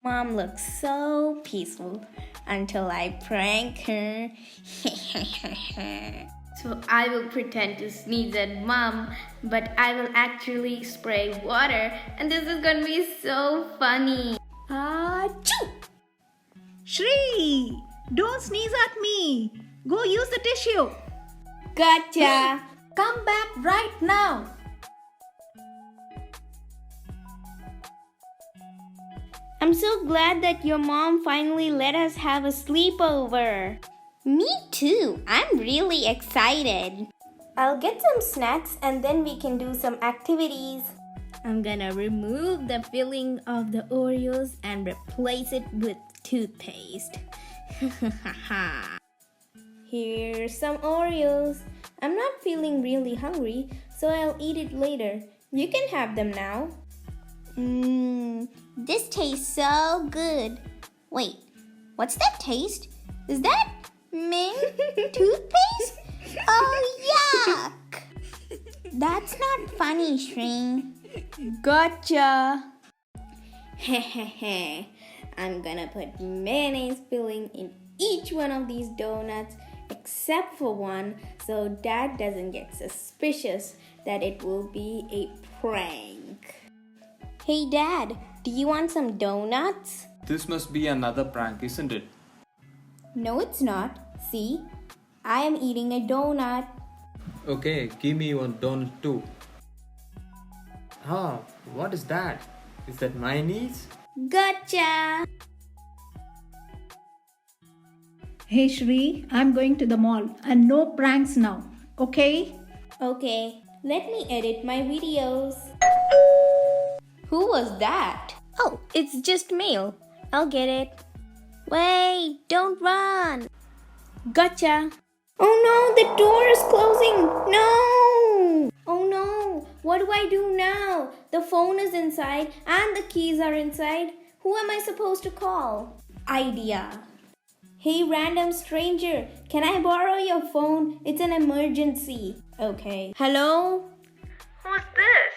Mom looks so peaceful until I prank her. So I will pretend to sneeze at Mom, but I will actually spray water, and this is gonna be so funny. Achoo! Shri, don't sneeze at me. Go use the tissue. Gotcha! Come back right now. I'm so glad that your mom finally let us have a sleepover. Me too. I'm really excited. I'll get some snacks and then we can do some activities. I'm gonna remove the filling of the Oreos and replace it with toothpaste. Here's some Oreos. I'm not feeling really hungry, so I'll eat it later. You can have them now. This tastes so good. Wait, what's that taste? Is that mint toothpaste? Oh, yuck! That's not funny, Shri. Gotcha! Hehehe. I'm gonna put mayonnaise filling in each one of these donuts except for one so Dad doesn't get suspicious that it will be a prank. Hey Dad, do you want some donuts? This must be another prank, isn't it? No, it's not. See, I am eating a donut. Okay, give me one donut too. Ah, what is that? Is that mayonnaise? Gotcha! Hey Shri, I'm going to the mall and no pranks now, okay? Okay, let me edit my videos. Who was that? Oh, it's just mail. I'll get it. Wait, don't run. Gotcha. Oh no, the door is closing. No. Oh no, what do I do now? The phone is inside and the keys are inside. Who am I supposed to call? Idea. Hey random stranger, can I borrow your phone? It's an emergency. Okay. Hello? Who's this?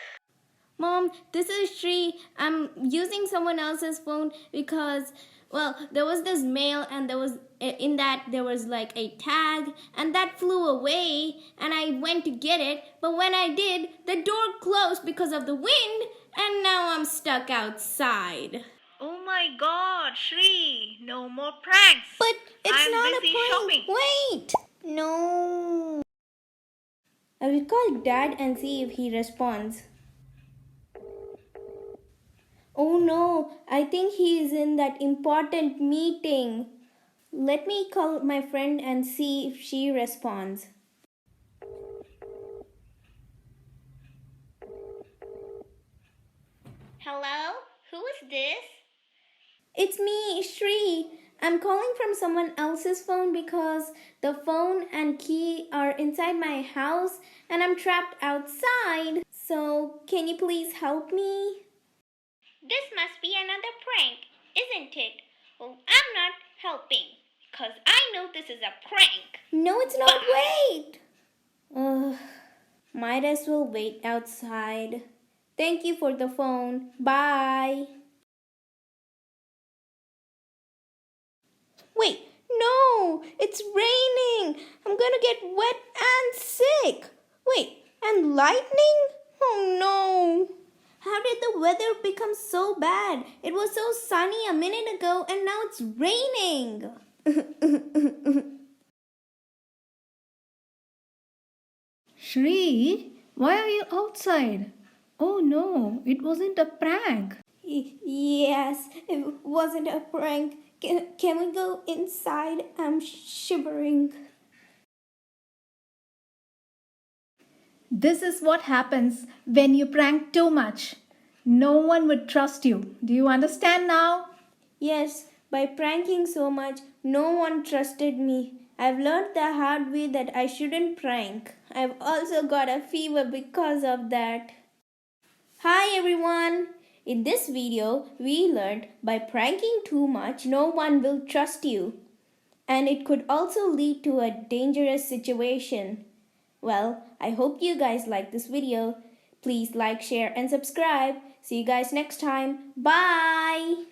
Mom, this is Shri. I'm using someone else's phone because, well, there was this mail and there was like a tag and that flew away and I went to get it. But when I did, the door closed because of the wind and now I'm stuck outside. Oh my god, Shri, no more pranks. But it's I'm not busy a prank. shopping. Wait. No. I will call Dad and see if he responds. Oh no, I think he is in that important meeting. Let me call my friend and see if she responds. Hello? Who is this? It's me, Shri. I'm calling from someone else's phone because the phone and key are inside my house and I'm trapped outside. So, can you please help me? This must be another prank, isn't it? Well, I'm not helping, because I know this is a prank. No, it's not. Bye. Wait. Might as well wait outside. Thank you for the phone. Bye. Wait, no, it's raining. I'm gonna get wet and sick. Wait, and lightning? Oh no. How did the weather become so bad? It was so sunny a minute ago and now it's raining. Shri, why are you outside? Oh no, it wasn't a prank. Yes, it wasn't a prank. Can we go inside? I'm shivering. This is what happens when you prank too much. No one would trust you. Do you understand now? Yes, by pranking so much, no one trusted me. I've learned the hard way that I shouldn't prank. I've also got a fever because of that. Hi everyone! In this video, we learned by pranking too much, no one will trust you. And it could also lead to a dangerous situation. Well, I hope you guys like this video. Please like, share and subscribe. See you guys next time. Bye!